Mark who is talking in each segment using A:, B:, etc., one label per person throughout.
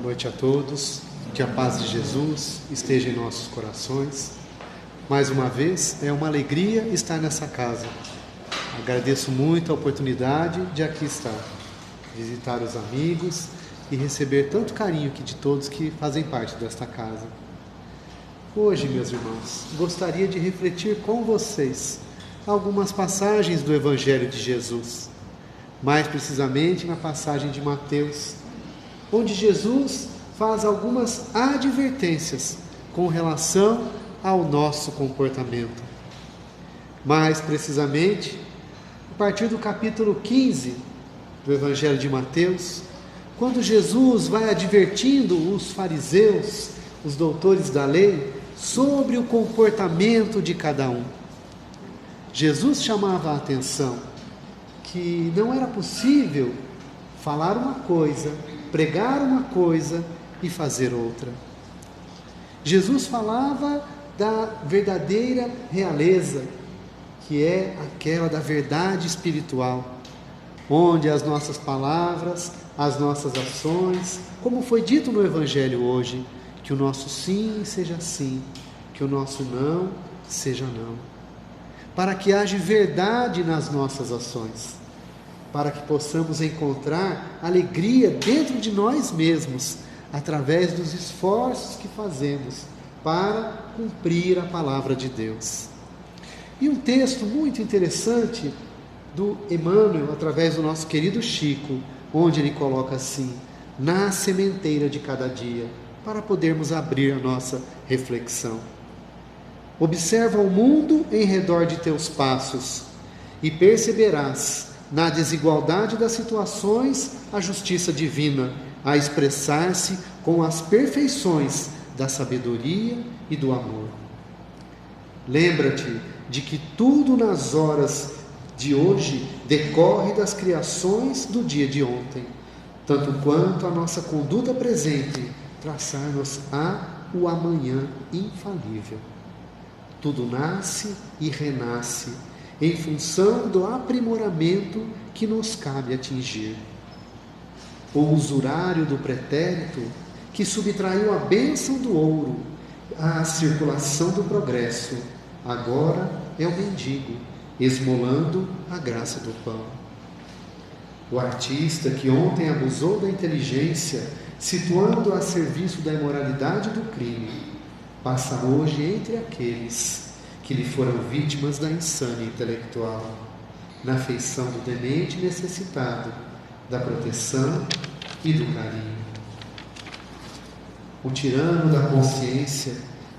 A: Boa noite a todos, que a paz de Jesus esteja em nossos corações. Mais uma vez, é uma alegria estar nessa casa. Agradeço muito a oportunidade de aqui estar, visitar os amigos e receber tanto carinho aqui de todos que fazem parte desta casa. Hoje, meus irmãos, gostaria de refletir com vocês algumas passagens do Evangelho de Jesus, mais precisamente na passagem de Mateus, onde Jesus faz algumas advertências com relação ao nosso comportamento. Mais precisamente, a partir do capítulo 15 do Evangelho de Mateus, quando Jesus vai advertindo os fariseus, os doutores da lei, sobre o comportamento de cada um. Jesus chamava a atenção que não era possível falar uma coisa, pregar uma coisa e fazer outra. Jesus falava da verdadeira realeza, que é aquela da verdade espiritual, onde as nossas palavras, as nossas ações, como foi dito no Evangelho hoje, que o nosso sim seja sim, que o nosso não seja não, para que haja verdade nas nossas ações, para que possamos encontrar alegria dentro de nós mesmos, através dos esforços que fazemos para cumprir a palavra de Deus. E um texto muito interessante do Emmanuel, através do nosso querido Chico, onde ele coloca assim: na sementeira de cada dia, para podermos abrir a nossa reflexão. Observa o mundo em redor de teus passos e perceberás na desigualdade das situações a justiça divina a expressar-se com as perfeições da sabedoria e do amor. Lembra-te de que tudo nas horas de hoje decorre das criações do dia de ontem, tanto quanto a nossa conduta presente traçar-nos o amanhã infalível. Tudo nasce e renasce em função do aprimoramento que nos cabe atingir. O usurário do pretérito, que subtraiu a bênção do ouro à circulação do progresso, agora é o mendigo, esmolando a graça do pão. O artista que ontem abusou da inteligência, situando-a a serviço da imoralidade e do crime, passa hoje entre aqueles que lhe foram vítimas da insânia intelectual, na afeição do demente necessitado da proteção e do carinho. O tirano da consciência,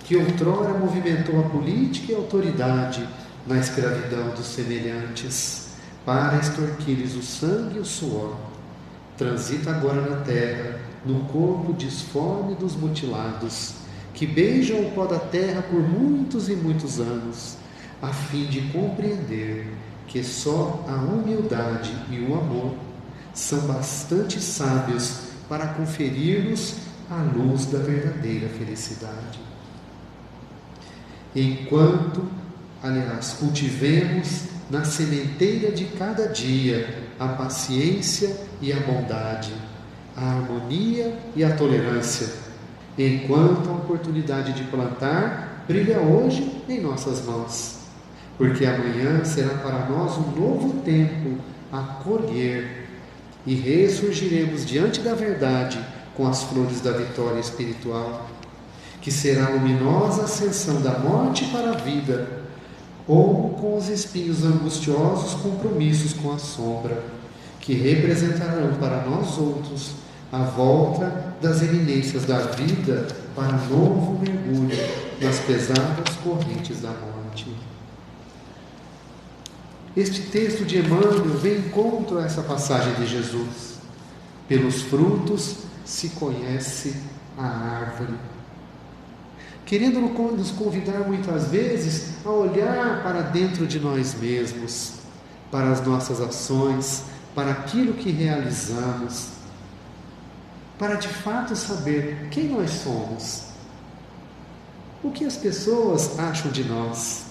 A: que outrora movimentou a política e a autoridade na escravidão dos semelhantes, para extorquir-lhes o sangue e o suor, transita agora na terra, no corpo disforme dos mutilados, que beijam o pó da terra por muitos e muitos anos, a fim de compreender que só a humildade e o amor são bastante sábios para conferir-nos a luz da verdadeira felicidade. Enquanto, cultivemos na sementeira de cada dia a paciência e a bondade, a harmonia e a tolerância, enquanto a oportunidade de plantar brilha hoje em nossas mãos, porque amanhã será para nós um novo tempo a colher e ressurgiremos diante da verdade com as flores da vitória espiritual, que será a luminosa ascensão da morte para a vida, ou com os espinhos angustiosos compromissos com a sombra, que representarão para nós outros a volta das eminências da vida para novo mergulho nas pesadas correntes da morte. Este texto de Emmanuel vem em encontro a essa passagem de Jesus. Pelos frutos se conhece a árvore. Querendo nos convidar muitas vezes a olhar para dentro de nós mesmos, para as nossas ações, para aquilo que realizamos, para de fato saber quem nós somos, o que as pessoas acham de nós.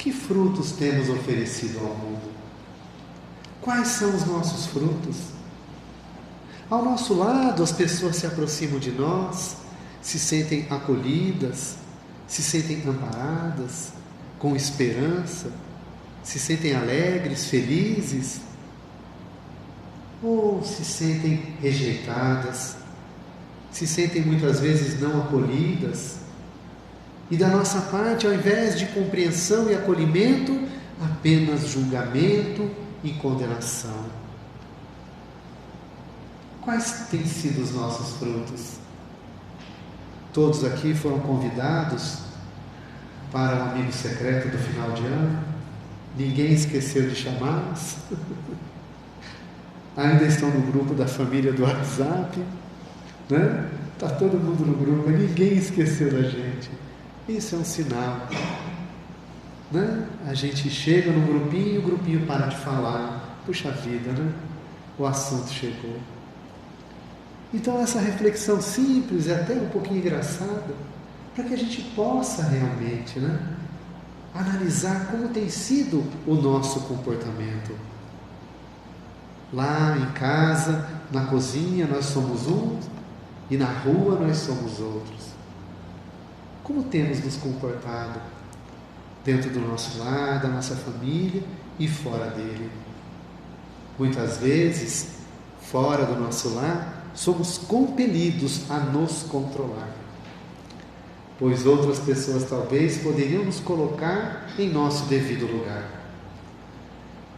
A: Que frutos temos oferecido ao mundo? Quais são os nossos frutos? Ao nosso lado, as pessoas se aproximam de nós, se sentem acolhidas, se sentem amparadas, com esperança, se sentem alegres, felizes, ou se sentem rejeitadas, se sentem muitas vezes não acolhidas, e da nossa parte, ao invés de compreensão e acolhimento, apenas julgamento e condenação. Quais têm sido os nossos frutos? Todos aqui foram convidados para o amigo secreto do final de ano. Ninguém esqueceu de chamá-los. Ainda estão no grupo da família do WhatsApp, né? Está todo mundo no grupo, ninguém esqueceu da gente. Isso é um sinal, né? A gente chega no grupinho, o grupinho para de falar. Puxa vida, né? O assunto chegou. Então essa reflexão simples e até um pouquinho engraçada, para que a gente possa realmente, né, analisar como tem sido o nosso comportamento. Lá em casa, na cozinha, nós somos uns, e na rua nós somos outros. Como temos nos comportado dentro do nosso lar, da nossa família e fora dele? Muitas vezes, fora do nosso lar, somos compelidos a nos controlar, pois outras pessoas talvez poderiam nos colocar em nosso devido lugar.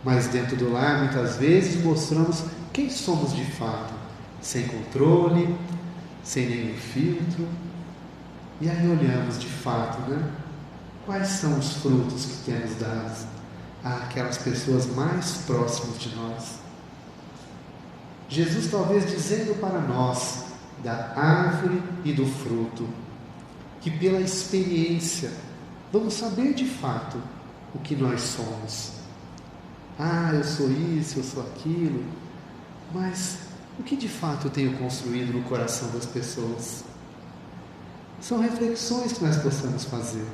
A: Mas dentro do lar, muitas vezes, mostramos quem somos de fato, sem controle, sem nenhum filtro. E aí olhamos de fato, né? Quais são os frutos que temos dado àquelas pessoas mais próximas de nós. Jesus talvez dizendo para nós da árvore e do fruto, que pela experiência vamos saber de fato o que nós somos. Eu sou isso, eu sou aquilo, mas o que de fato eu tenho construído no coração das pessoas? São reflexões que nós possamos fazer.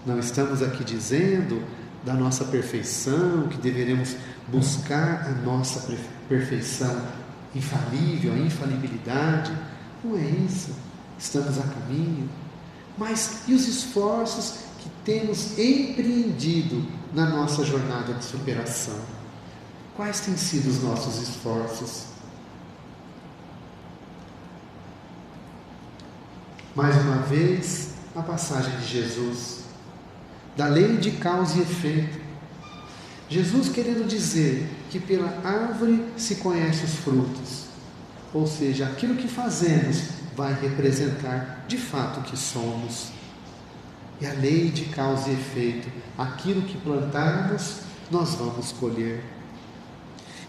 A: Não estamos aqui dizendo da nossa perfeição, que deveremos buscar a nossa perfeição infalível, a infalibilidade. Não é isso. Estamos a caminho. Mas e os esforços que temos empreendido na nossa jornada de superação? Quais têm sido os nossos esforços? Mais uma vez, a passagem de Jesus, da lei de causa e efeito. Jesus querendo dizer que pela árvore se conhece os frutos, ou seja, aquilo que fazemos vai representar de fato o que somos. E a lei de causa e efeito, aquilo que plantarmos, nós vamos colher.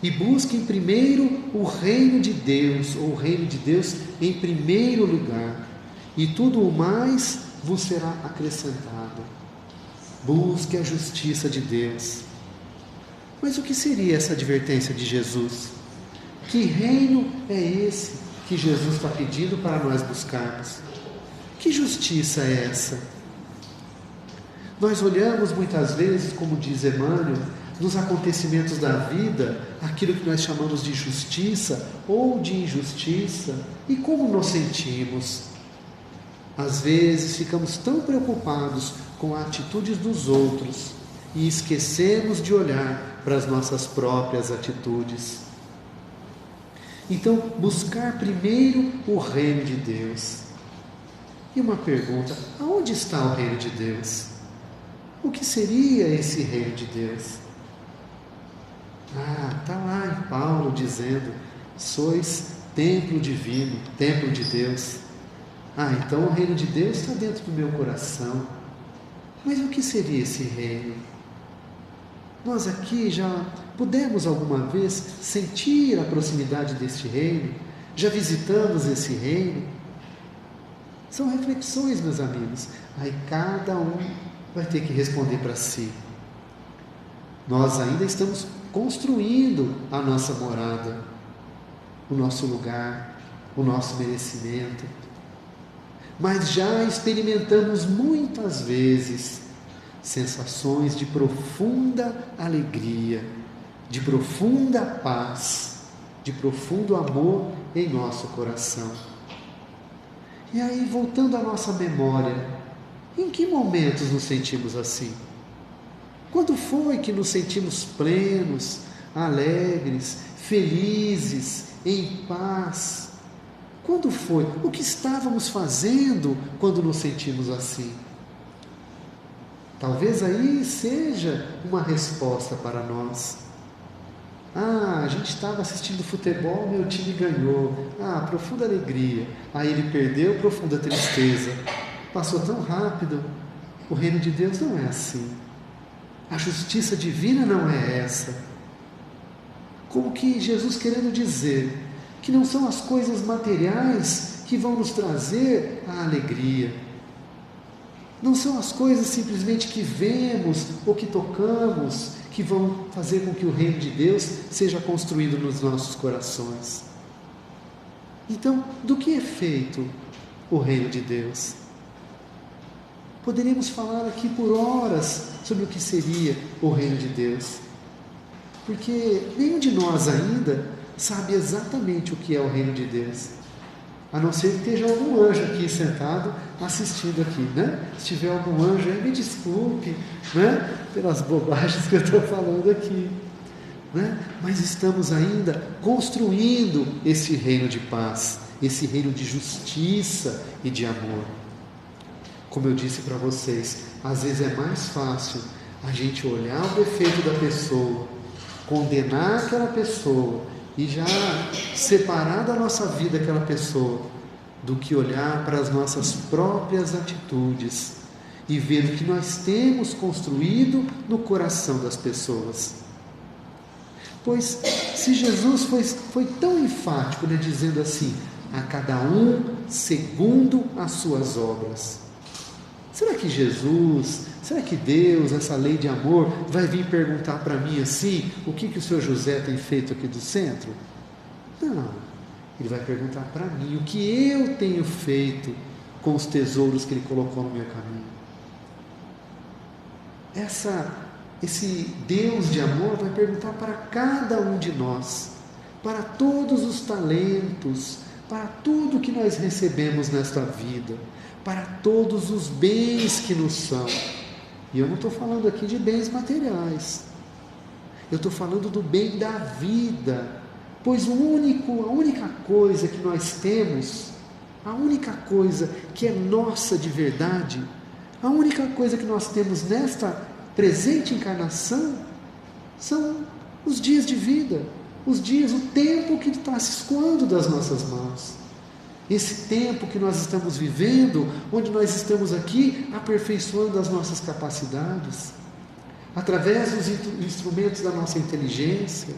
A: E busquem primeiro o reino de Deus, ou o reino de Deus em primeiro lugar, e tudo o mais vos será acrescentado. Busque a justiça de Deus. Mas o que seria essa advertência de Jesus? Que reino é esse que Jesus está pedindo para nós buscarmos? Que justiça é essa? Nós olhamos muitas vezes, como diz Emmanuel, nos acontecimentos da vida, aquilo que nós chamamos de justiça ou de injustiça, e como nos sentimos? Às vezes ficamos tão preocupados com as atitudes dos outros e esquecemos de olhar para as nossas próprias atitudes. Então, buscar primeiro o reino de Deus. E uma pergunta: aonde está o reino de Deus? O que seria esse reino de Deus? Está lá em Paulo dizendo: sois templo divino, templo de Deus. Então o reino de Deus está dentro do meu coração. Mas o que seria esse reino? Nós aqui já pudemos alguma vez sentir a proximidade deste reino? Já visitamos esse reino? São reflexões, meus amigos. Aí cada um vai ter que responder para si. Nós ainda estamos construindo a nossa morada, o nosso lugar, o nosso merecimento. Mas já experimentamos muitas vezes sensações de profunda alegria, de profunda paz, de profundo amor em nosso coração. E aí, voltando à nossa memória, em que momentos nos sentimos assim? Quando foi que nos sentimos plenos, alegres, felizes, em paz? Quando foi? O que estávamos fazendo quando nos sentimos assim? Talvez aí seja uma resposta para nós. A gente estava assistindo futebol, meu time ganhou. Profunda alegria. Aí ele perdeu, profunda tristeza. Passou tão rápido. O reino de Deus não é assim. A justiça divina não é essa. Como que Jesus querendo dizer que não são as coisas materiais que vão nos trazer a alegria. Não são as coisas simplesmente que vemos ou que tocamos que vão fazer com que o reino de Deus seja construído nos nossos corações. Então, do que é feito o reino de Deus? Poderíamos falar aqui por horas sobre o que seria o reino de Deus, porque nenhum de nós ainda sabe exatamente o que é o reino de Deus, a não ser que esteja algum anjo aqui sentado assistindo aqui, né? Se tiver algum anjo aí, me desculpe, né? Pelas bobagens que eu estou falando aqui, né? Mas estamos ainda construindo esse reino de paz, esse reino de justiça e de amor. Como eu disse para vocês, às vezes é mais fácil a gente olhar o defeito da pessoa, condenar aquela pessoa e já separar da nossa vida aquela pessoa, do que olhar para as nossas próprias atitudes e ver o que nós temos construído no coração das pessoas. Pois se Jesus foi tão enfático, né, dizendo assim, a cada um segundo as suas obras, será que Jesus, será que Deus, essa lei de amor, vai vir perguntar para mim assim, o que o Sr. José tem feito aqui do centro? Não, ele vai perguntar para mim, o que eu tenho feito com os tesouros que ele colocou no meu caminho. Esse Deus de amor vai perguntar para cada um de nós, para todos os talentos, para tudo que nós recebemos nesta vida, para todos os bens que nos são. E eu não estou falando aqui de bens materiais, eu estou falando do bem da vida, pois a única coisa que nós temos, a única coisa que é nossa de verdade, a única coisa que nós temos nesta presente encarnação, são os dias de vida, o tempo que está se escoando das nossas mãos. Esse tempo que nós estamos vivendo, onde nós estamos aqui aperfeiçoando as nossas capacidades, através dos instrumentos da nossa inteligência,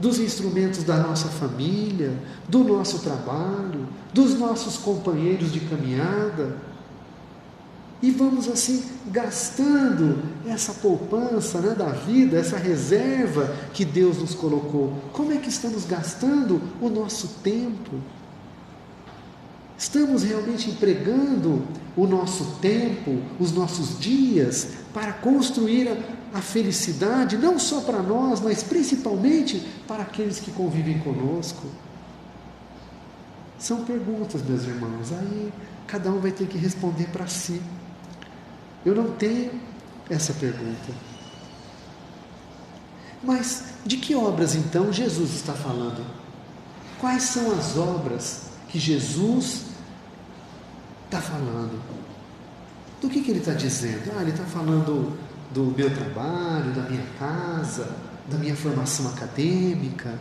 A: dos instrumentos da nossa família, do nosso trabalho, dos nossos companheiros de caminhada, e vamos assim gastando essa poupança, né, da vida, essa reserva que Deus nos colocou. Como é que estamos gastando o nosso tempo? Estamos realmente empregando o nosso tempo, os nossos dias, para construir a felicidade, não só para nós, mas principalmente para aqueles que convivem conosco? São perguntas, meus irmãos, aí cada um vai ter que responder para si. Eu não tenho essa pergunta. Mas de que obras então Jesus está falando? Quais são as obras que Jesus está falando? Do que ele está dizendo? Ele está falando do meu trabalho, da minha casa, da minha formação acadêmica.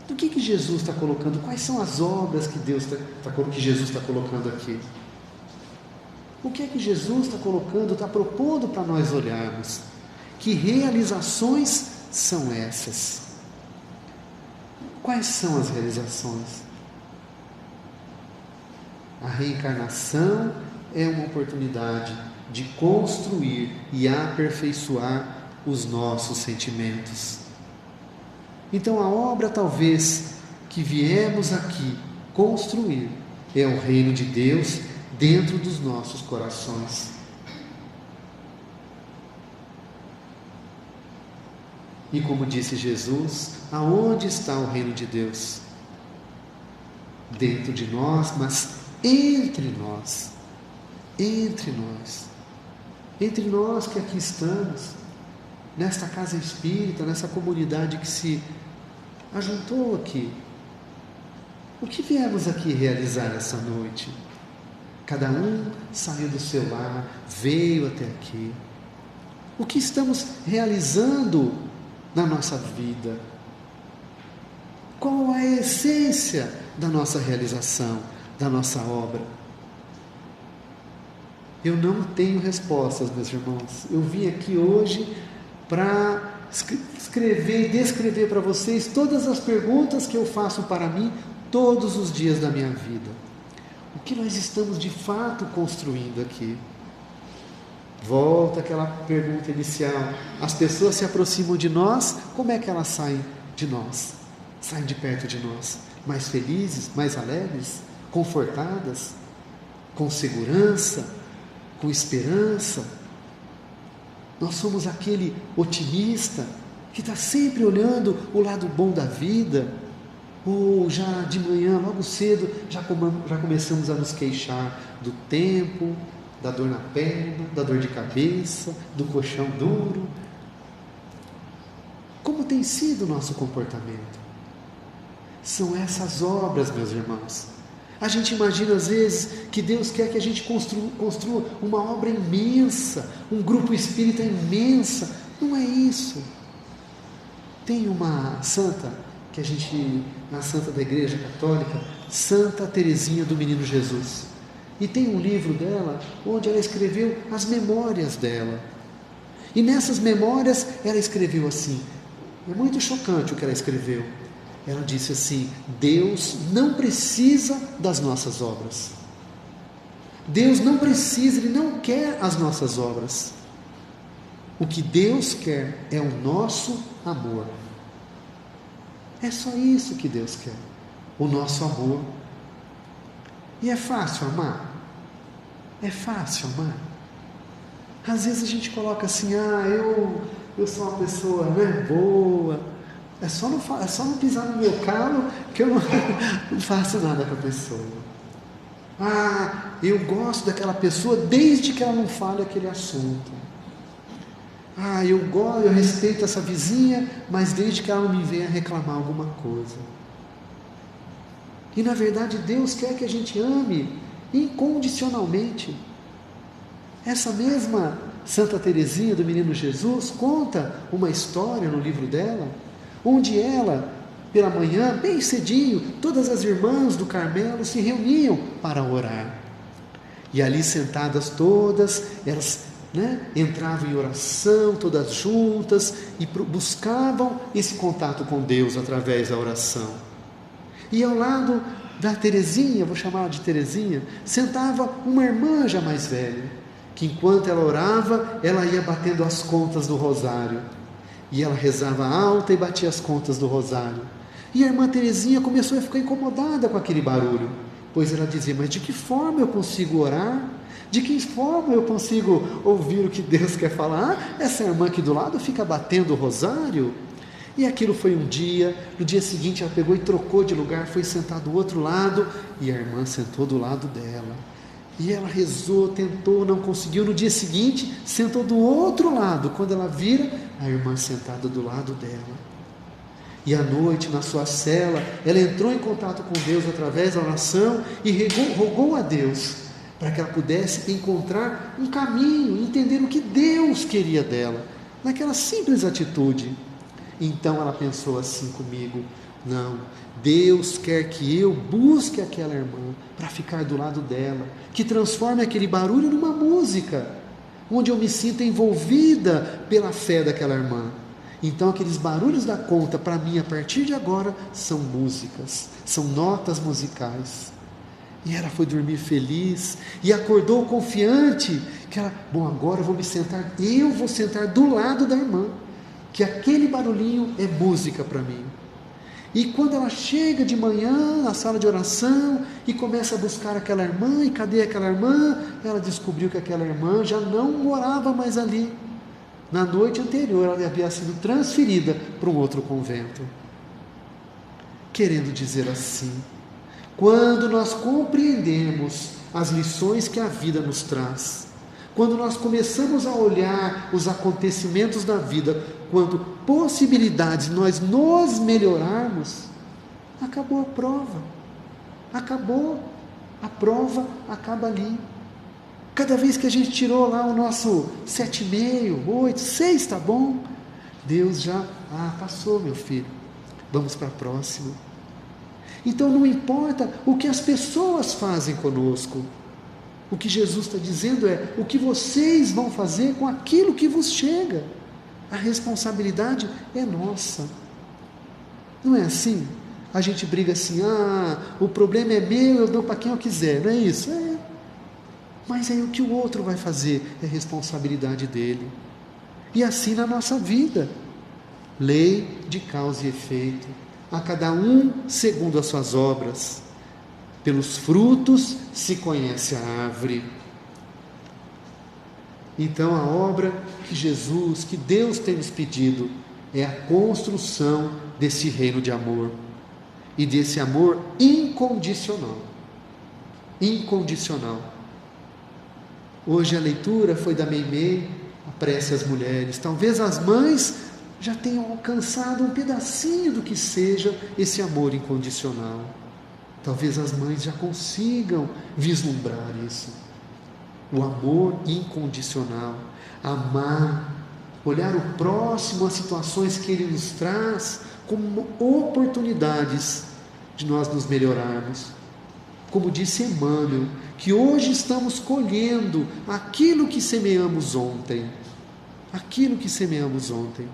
A: Do que Jesus está colocando? Quais são as obras que que Jesus está colocando aqui? O que é que Jesus está colocando, está propondo para nós olharmos? Que realizações são essas? Quais são as realizações? A reencarnação é uma oportunidade de construir e aperfeiçoar os nossos sentimentos. Então a obra talvez que viemos aqui construir é o reino de Deus dentro dos nossos corações. E como disse Jesus, aonde está o reino de Deus? Dentro de nós, mas entre nós. Entre nós. Entre nós que aqui estamos, nesta casa espírita, nessa comunidade que se ajuntou aqui. O que viemos aqui realizar essa noite? Cada um saiu do seu lar, veio até aqui. O que estamos realizando na nossa vida? Qual a essência da nossa realização, da nossa obra? Eu não tenho respostas, meus irmãos. Eu vim aqui hoje para escrever e descrever para vocês todas as perguntas que eu faço para mim todos os dias da minha vida. O que nós estamos de fato construindo aqui? Volta aquela pergunta inicial. As pessoas se aproximam de nós, como é que elas saem de nós? Saem de perto de nós? Mais felizes, mais alegres, confortadas, com segurança, com esperança? Nós somos aquele otimista que está sempre olhando o lado bom da vida, ou já de manhã, logo cedo, já começamos a nos queixar do tempo, da dor na perna, da dor de cabeça, do colchão duro. Como tem sido o nosso comportamento? São essas obras, meus irmãos. A gente imagina às vezes que Deus quer que a gente construa uma obra imensa, um grupo espírita imensa. Não é isso. Tem uma santa, que a gente, na santa da Igreja Católica, Santa Teresinha do Menino Jesus. E tem um livro dela, onde ela escreveu as memórias dela. E nessas memórias ela escreveu assim, é muito chocante o que ela escreveu. Ela disse assim: Deus não precisa das nossas obras. Deus não precisa, Ele não quer as nossas obras. O que Deus quer é o nosso amor. É só isso que Deus quer, o nosso amor. E é fácil amar? É fácil amar? Às vezes a gente coloca assim, eu sou uma pessoa, né, boa, é só não pisar no meu calo que eu não faço nada com a pessoa. Eu gosto daquela pessoa desde que ela não fale aquele assunto. Eu respeito essa vizinha, mas desde que ela não me venha reclamar alguma coisa. E na verdade Deus quer que a gente ame incondicionalmente. Essa mesma Santa Teresinha do Menino Jesus conta uma história no livro dela, onde ela, pela manhã, bem cedinho, todas as irmãs do Carmelo se reuniam para orar. E ali sentadas todas, elas entravam em oração, todas juntas, e buscavam esse contato com Deus através da oração. E ao lado da Teresinha, vou chamar de Teresinha, sentava uma irmã já mais velha, que enquanto ela orava, ela ia batendo as contas do rosário. E ela rezava alta e batia as contas do rosário. E a irmã Teresinha começou a ficar incomodada com aquele barulho, pois ela dizia, mas de que forma eu consigo orar? De que forma eu consigo ouvir o que Deus quer falar? Essa irmã aqui do lado fica batendo o rosário. E aquilo foi um dia, no dia seguinte ela pegou e trocou de lugar, foi sentar do outro lado, e a irmã sentou do lado dela. E ela rezou, tentou, não conseguiu. No dia seguinte, sentou do outro lado. Quando ela vira, a irmã sentada do lado dela. E à noite, na sua cela, ela entrou em contato com Deus através da oração e rogou a Deus para que ela pudesse encontrar um caminho, entender o que Deus queria dela, naquela simples atitude. Então ela pensou assim comigo, não, Deus quer que eu busque aquela irmã para ficar do lado dela, que transforme aquele barulho numa música, onde eu me sinta envolvida pela fé daquela irmã. Então aqueles barulhos da conta, para mim, a partir de agora, são músicas, são notas musicais. E ela foi dormir feliz, e acordou confiante, que ela, agora eu vou sentar do lado da irmã, que aquele barulhinho é música para mim. E quando ela chega de manhã na sala de oração e começa a buscar aquela irmã, e cadê aquela irmã? Ela descobriu que aquela irmã já não morava mais ali. Na noite anterior, ela havia sido transferida para um outro convento. Querendo dizer assim, quando nós compreendemos as lições que a vida nos traz, quando nós começamos a olhar os acontecimentos da vida, quando possibilidades de nós nos melhorarmos, acabou a prova. Acabou. A prova acaba ali. Cada vez que a gente tirou lá o nosso 7,5, 8, 6, tá bom? Deus já, passou, meu filho. Vamos para a próxima. Então não importa o que as pessoas fazem conosco. O que Jesus está dizendo é o que vocês vão fazer com aquilo que vos chega. A responsabilidade é nossa. Não é assim? A gente briga assim, o problema é meu, eu dou para quem eu quiser. Não é isso? É. Mas aí o que o outro vai fazer é responsabilidade dele. E assim na nossa vida. Lei de causa e efeito. A cada um segundo as suas obras. Pelos frutos se conhece a árvore. Então a obra que Jesus, que Deus tem nos pedido, é a construção desse reino de amor. E desse amor incondicional. Incondicional. Hoje a leitura foi da Meimei, a prece às mulheres. Talvez as mães já tenham alcançado um pedacinho do que seja esse amor incondicional. Talvez as mães já consigam vislumbrar isso. O amor incondicional. Amar, olhar o próximo, as situações que ele nos traz como oportunidades de nós nos melhorarmos. Como disse Emmanuel, que hoje estamos colhendo aquilo que semeamos ontem. Aquilo que semeamos ontem.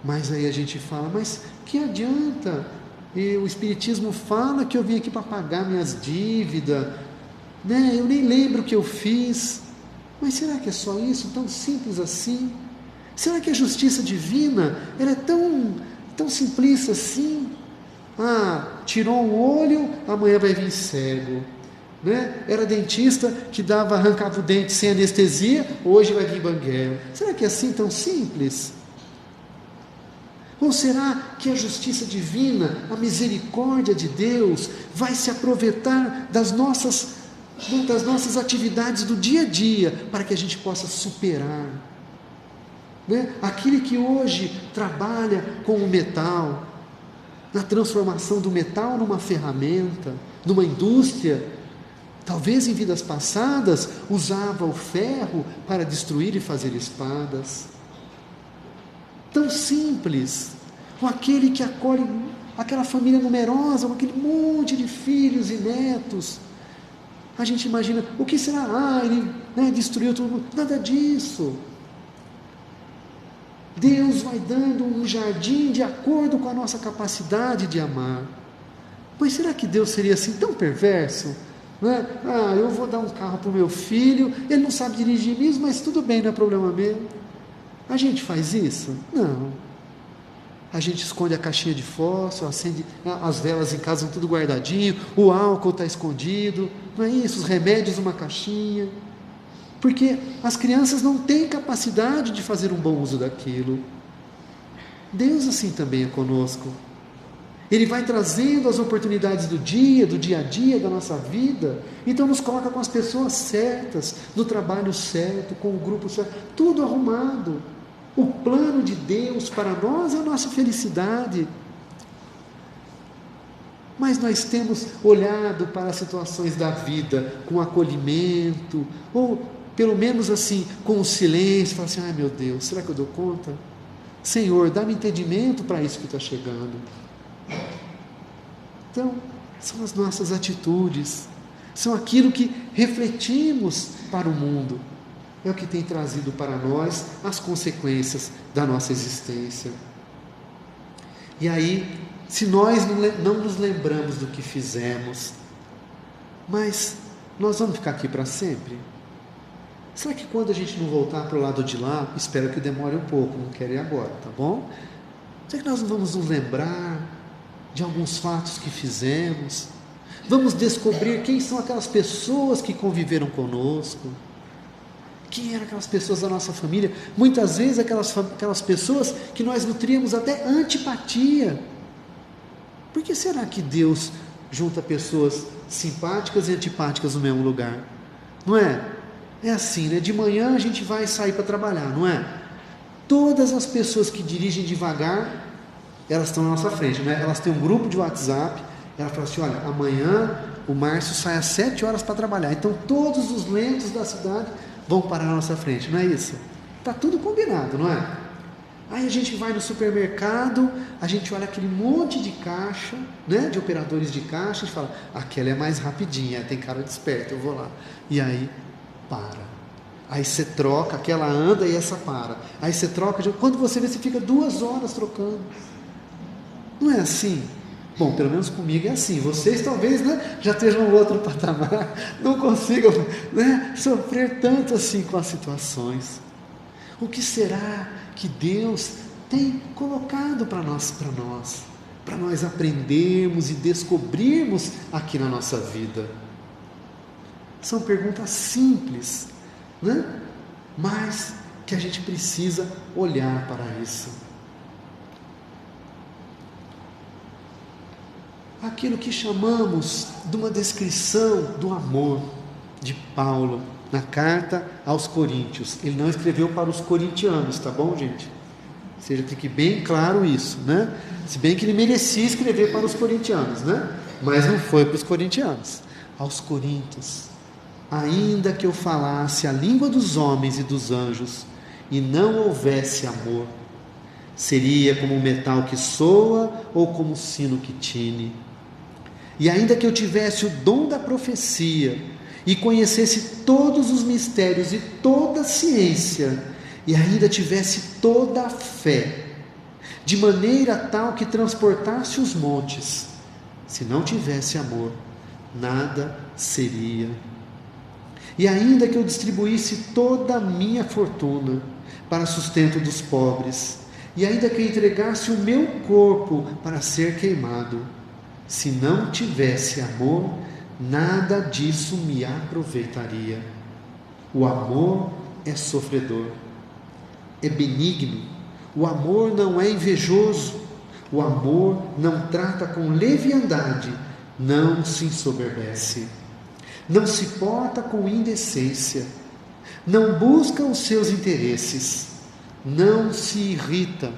A: Mas aí a gente fala, mas que adianta? E o Espiritismo fala que eu vim aqui para pagar minhas dívidas, né? Eu nem lembro o que eu fiz. Mas será que é só isso? Tão simples assim? Será que a justiça divina ela é tão simplista assim? Tirou um olho, amanhã vai vir cego, né? Era dentista que arrancava o dente sem anestesia, hoje vai vir banguela. Será que é assim tão simples? Ou será que a justiça divina, a misericórdia de Deus, vai se aproveitar das nossas atividades do dia a dia, para que a gente possa superar? Né? Aquele que hoje trabalha com o metal, na transformação do metal numa ferramenta, numa indústria, talvez em vidas passadas usava o ferro para destruir e fazer espadas. Tão simples. Ou aquele que acolhe aquela família numerosa, com aquele monte de filhos e netos. A gente imagina, o que será? Ele destruiu tudo. Nada disso. Deus vai dando um jardim de acordo com a nossa capacidade de amar. Mas será que Deus seria assim tão perverso? Né? Eu vou dar um carro para o meu filho, ele não sabe dirigir mesmo, mas tudo bem, não é problema meu. A gente faz isso? Não. A gente esconde a caixinha de fósforo, acende as velas em casa, tudo guardadinho, o álcool está escondido, não é isso? Os remédios numa caixinha. Porque as crianças não têm capacidade de fazer um bom uso daquilo. Deus assim também é conosco. Ele vai trazendo as oportunidades do dia a dia da nossa vida, então nos coloca com as pessoas certas, no trabalho certo, com o grupo certo, tudo arrumado. O plano de Deus para nós é a nossa felicidade. Mas nós temos olhado para as situações da vida com acolhimento, ou pelo menos assim, com o silêncio, falar assim, meu Deus, será que eu dou conta? Senhor, dá-me entendimento para isso que está chegando. Então, são as nossas atitudes, são aquilo que refletimos para o mundo, é o que tem trazido para nós as consequências da nossa existência. E aí, se nós não nos lembramos do que fizemos, mas nós vamos ficar aqui para sempre? Será que quando a gente não voltar para o lado de lá, espero que demore um pouco, não quero ir agora, tá bom? Será que nós não vamos nos lembrar de alguns fatos que fizemos? Vamos descobrir quem são aquelas pessoas que conviveram conosco, Quem eram aquelas pessoas da nossa família? Muitas vezes aquelas pessoas que nós nutríamos até antipatia. Por que será que Deus junta pessoas simpáticas e antipáticas no mesmo lugar? Não é? É assim, né? De manhã a gente vai sair para trabalhar, não é? Todas as pessoas que dirigem devagar, elas estão na nossa frente, né? Elas têm um grupo de WhatsApp, ela fala assim, olha, amanhã o Márcio sai às 7 horas para trabalhar, então todos os lentos da cidade vão parar na nossa frente, não é isso? Está tudo combinado, não é? Aí a gente vai no supermercado, a gente olha aquele monte de caixa, né, de operadores de caixa, e fala, aquela é mais rapidinha, tem cara de esperto, eu vou lá. E aí, para. Aí você troca, aquela anda e essa para. Aí você troca, quando você vê, você fica 2 horas trocando. Não é assim? Bom, pelo menos comigo é assim. Vocês talvez, né, já estejam no outro patamar, não consigam, né, sofrer tanto assim com as situações. O que será que Deus tem colocado para nós aprendermos e descobrirmos aqui na nossa vida? São perguntas simples, né? Mas que a gente precisa olhar para isso. Aquilo que chamamos de uma descrição do amor de Paulo na carta aos Coríntios. Ele não escreveu para os corintianos, tá bom, gente? Seja, fique bem claro isso, né? Se bem que ele merecia escrever para os corintianos, né? Mas não foi para os corintianos. Aos coríntios. Ainda que eu falasse a língua dos homens e dos anjos, e não houvesse amor, seria como um metal que soa, ou como um sino que tine. E ainda que eu tivesse o dom da profecia, e conhecesse todos os mistérios e toda a ciência, e ainda tivesse toda a fé, de maneira tal que transportasse os montes, se não tivesse amor, nada seria. E ainda que eu distribuísse toda a minha fortuna para sustento dos pobres, e ainda que eu entregasse o meu corpo para ser queimado, se não tivesse amor, nada disso me aproveitaria. O amor é sofredor, é benigno, o amor não é invejoso, o amor não trata com leviandade, não se ensoberbece, não se porta com indecência, não busca os seus interesses, não se irrita,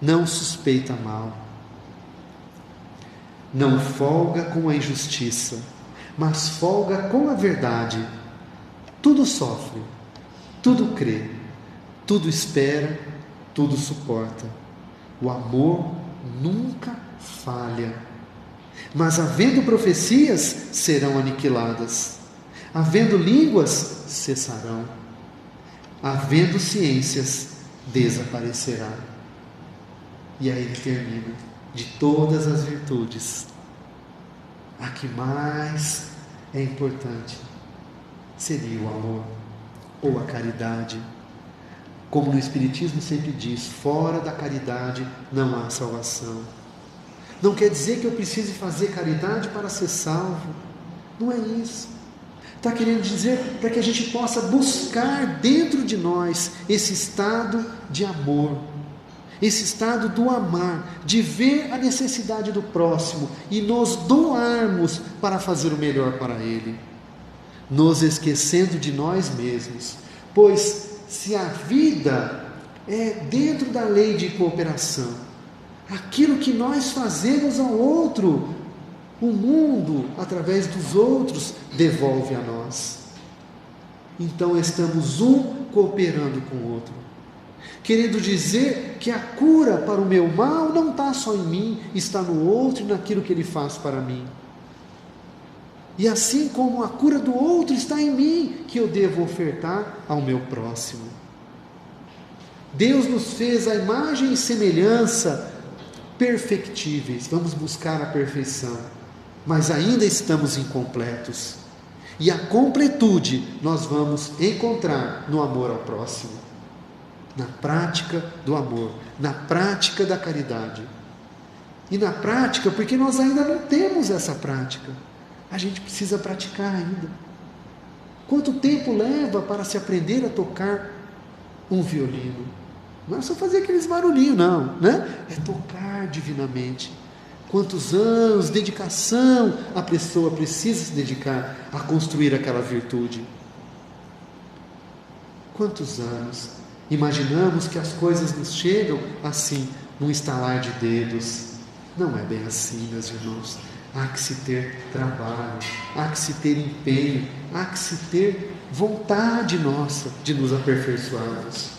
A: não suspeita mal, não folga com a injustiça, mas folga com a verdade. Tudo sofre, tudo crê, tudo espera, tudo suporta. O amor nunca falha. Mas havendo profecias, serão aniquiladas. Havendo línguas, cessarão. Havendo ciências, desaparecerá. E aí ele termina. De todas as virtudes, a que mais é importante seria o amor ou a caridade. Como no Espiritismo sempre diz, fora da caridade não há salvação. Não quer dizer que eu precise fazer caridade para ser salvo. Não é isso. Está querendo dizer para que a gente possa buscar dentro de nós esse estado de amor, esse estado do amar, de ver a necessidade do próximo e nos doarmos para fazer o melhor para ele, nos esquecendo de nós mesmos, pois se a vida é dentro da lei de cooperação, aquilo que nós fazemos ao outro, o mundo, através dos outros, devolve a nós. Então estamos um cooperando com o outro, querendo dizer que a cura para o meu mal não está só em mim, está no outro e naquilo que ele faz para mim. E assim como a cura do outro está em mim, que eu devo ofertar ao meu próximo. Deus nos fez a imagem e semelhança perfectíveis, vamos buscar a perfeição, mas ainda estamos incompletos. E a completude nós vamos encontrar no amor ao próximo, na prática do amor, na prática da caridade. E na prática, porque nós ainda não temos essa prática, a gente precisa praticar ainda. Quanto tempo leva para se aprender a tocar um violino? Não é só fazer aqueles barulhinhos, não, né? É tocar divinamente. Quantos anos, dedicação a pessoa precisa se dedicar a construir aquela virtude? Quantos anos? Imaginamos que as coisas nos chegam assim, num estalar de dedos. Não é bem assim, meus irmãos. Há que se ter trabalho, há que se ter empenho, há que se ter vontade nossa de nos aperfeiçoarmos.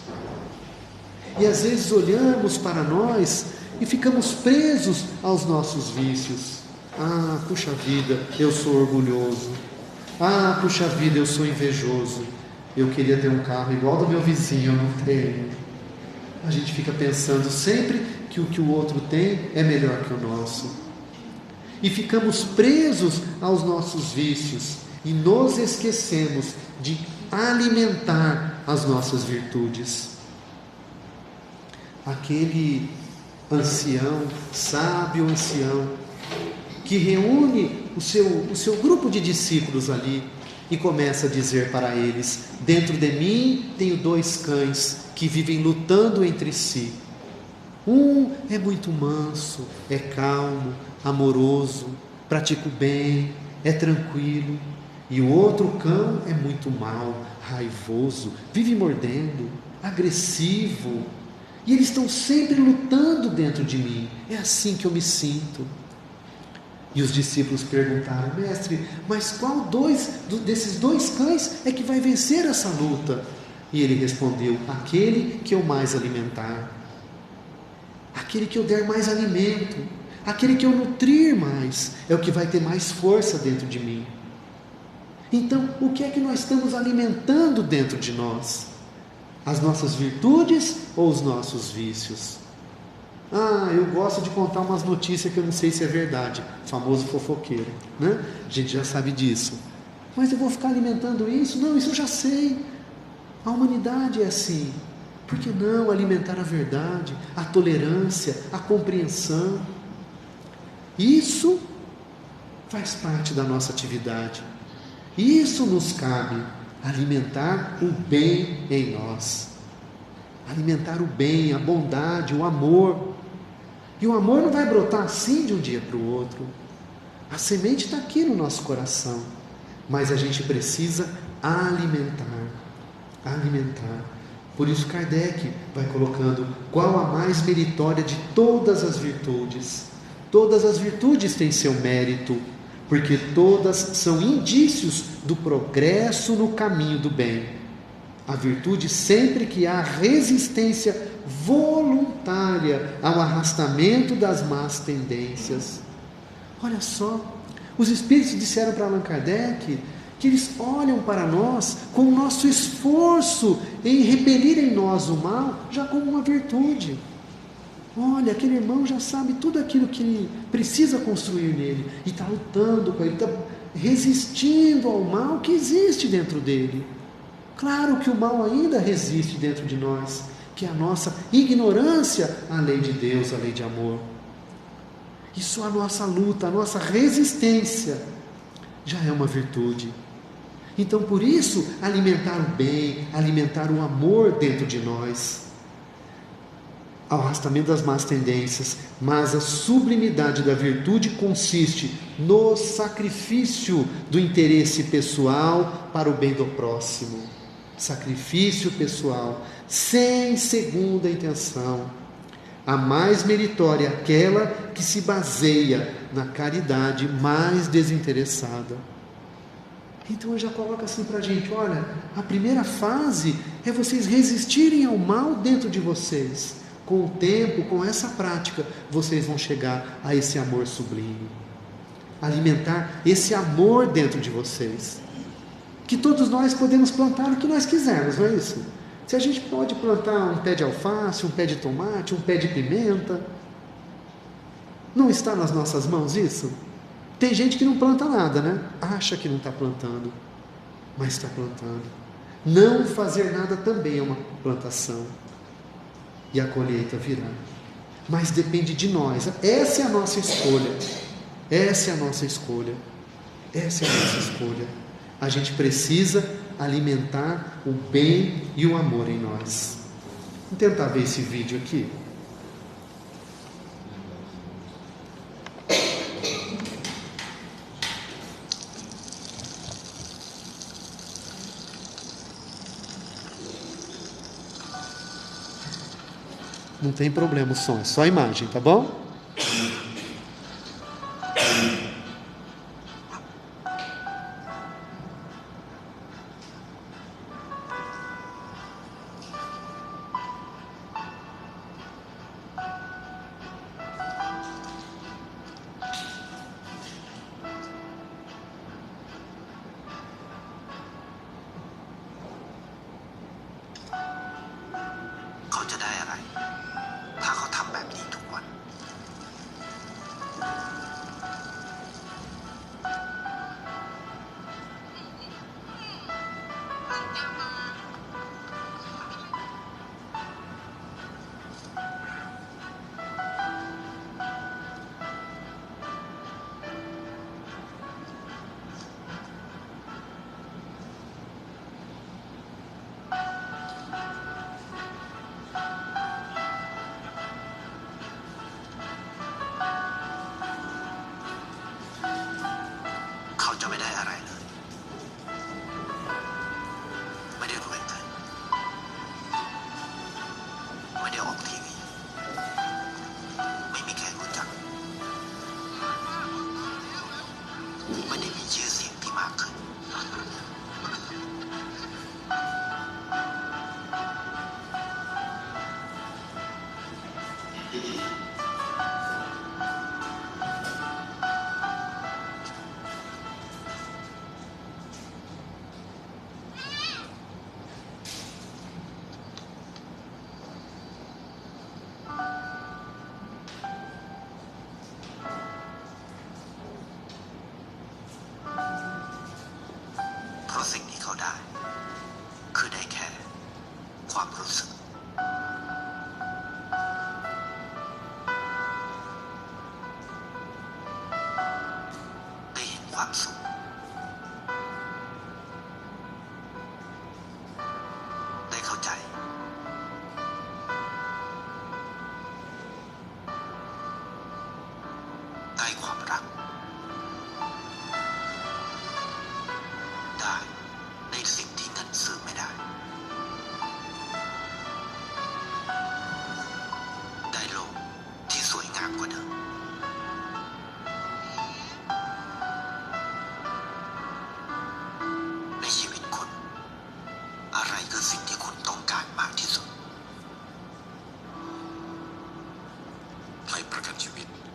A: E às vezes olhamos para nós e ficamos presos aos nossos vícios. Ah, puxa vida, eu sou orgulhoso. Ah, puxa vida, eu sou invejoso. Eu queria ter um carro igual do meu vizinho, eu não tenho. A gente fica pensando sempre que o que o outro tem é melhor que o nosso. E ficamos presos aos nossos vícios e nos esquecemos de alimentar as nossas virtudes. Aquele ancião, sábio ancião, que reúne o seu grupo de discípulos ali e começa a dizer para eles: dentro de mim tenho 2 cães que vivem lutando entre si. Um é muito manso, é calmo, amoroso, pratica o bem, é tranquilo. E o outro cão é muito mau, raivoso, vive mordendo, agressivo. E eles estão sempre lutando dentro de mim. É assim que eu me sinto. E os discípulos perguntaram: mestre, mas qual desses 2 cães é que vai vencer essa luta? E ele respondeu: aquele que eu mais alimentar. Aquele que eu der mais alimento, aquele que eu nutrir mais, é o que vai ter mais força dentro de mim. Então, o que é que nós estamos alimentando dentro de nós? As nossas virtudes ou os nossos vícios? Ah, eu gosto de contar umas notícias que eu não sei se é verdade, famoso fofoqueiro, né? A gente já sabe disso. Mas eu vou ficar alimentando isso? Não, isso eu já sei. A humanidade é assim. Por que não alimentar a verdade, a tolerância, a compreensão? Isso faz parte da nossa atividade. Isso nos cabe, alimentar o bem em nós. Alimentar o bem, a bondade, o amor. E o amor não vai brotar assim de um dia para o outro. A semente está aqui no nosso coração. Mas a gente precisa alimentar. Alimentar. Por isso Kardec vai colocando: qual a mais meritória de todas as virtudes? Todas as virtudes têm seu mérito, porque todas são indícios do progresso no caminho do bem. A virtude sempre que há resistência voluntária ao arrastamento das más tendências. Olha só, os Espíritos disseram para Allan Kardec que eles olham para nós com o nosso esforço em repelir em nós o mal, já como uma virtude. Olha, aquele irmão já sabe tudo aquilo que ele precisa construir nele, e está lutando com ele, está resistindo ao mal que existe dentro dele. Claro que o mal ainda resiste dentro de nós, que é a nossa ignorância à lei de Deus, à lei de amor. Isso, a nossa luta, a nossa resistência, já é uma virtude. Então, por isso, alimentar o bem, alimentar o amor dentro de nós, ao arrastamento das más tendências. Mas a sublimidade da virtude consiste no sacrifício do interesse pessoal para o bem do próximo. Sacrifício pessoal, sem segunda intenção. A mais meritória é aquela que se baseia na caridade mais desinteressada. Então eu já coloco assim para a gente: olha, a primeira fase é vocês resistirem ao mal dentro de vocês. Com o tempo, com essa prática, vocês vão chegar a esse amor sublime. Alimentar esse amor dentro de vocês. Que todos nós podemos plantar o que nós quisermos, não é isso? Se a gente pode plantar um pé de alface, um pé de tomate, um pé de pimenta, não está nas nossas mãos isso? Tem gente que não planta nada, né? Acha que não está plantando, mas está plantando. Não fazer nada também é uma plantação. E a colheita virá. Mas depende de nós. Essa é a nossa escolha. Essa é a nossa escolha. Essa é a nossa escolha. A gente precisa alimentar o bem e o amor em nós. Vamos tentar ver esse vídeo aqui. Não tem problema o som, é só a imagem, tá bom?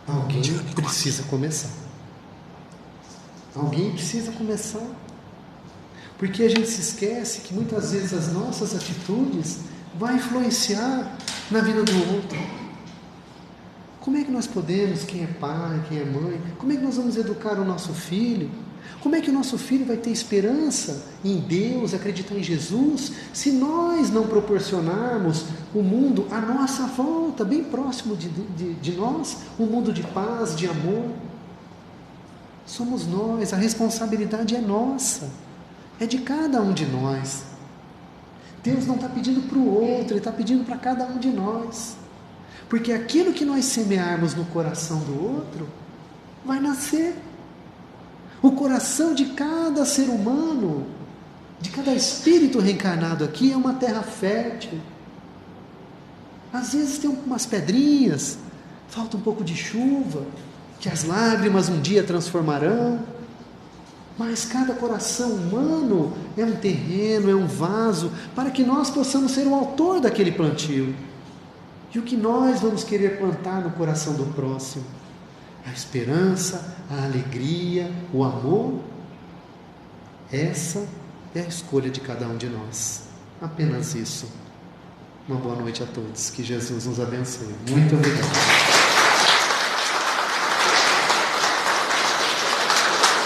A: Alguém precisa começar. Alguém precisa começar. Porque a gente se esquece que muitas vezes as nossas atitudes vão influenciar na vida do outro. Como é que nós podemos, quem é pai, quem é mãe, como é que nós vamos educar o nosso filho? Como é que o nosso filho vai ter esperança em Deus, acreditar em Jesus, se nós não proporcionarmos o mundo à nossa volta, bem próximo de nós, um mundo de paz, de amor? Somos nós, a responsabilidade é nossa, é de cada um de nós. Deus não está pedindo para o outro, Ele está pedindo para cada um de nós. Porque aquilo que nós semearmos no coração do outro, vai nascer. O coração de cada ser humano, de cada espírito reencarnado aqui, é uma terra fértil. Às vezes tem umas pedrinhas, falta um pouco de chuva, que as lágrimas um dia transformarão. Mas cada coração humano é um terreno, é um vaso, para que nós possamos ser o autor daquele plantio. E o que nós vamos querer plantar no coração do próximo? A esperança, a alegria, o amor. Essa é a escolha de cada um de nós. Apenas isso. Uma boa noite a todos. Que Jesus nos abençoe. Muito obrigado.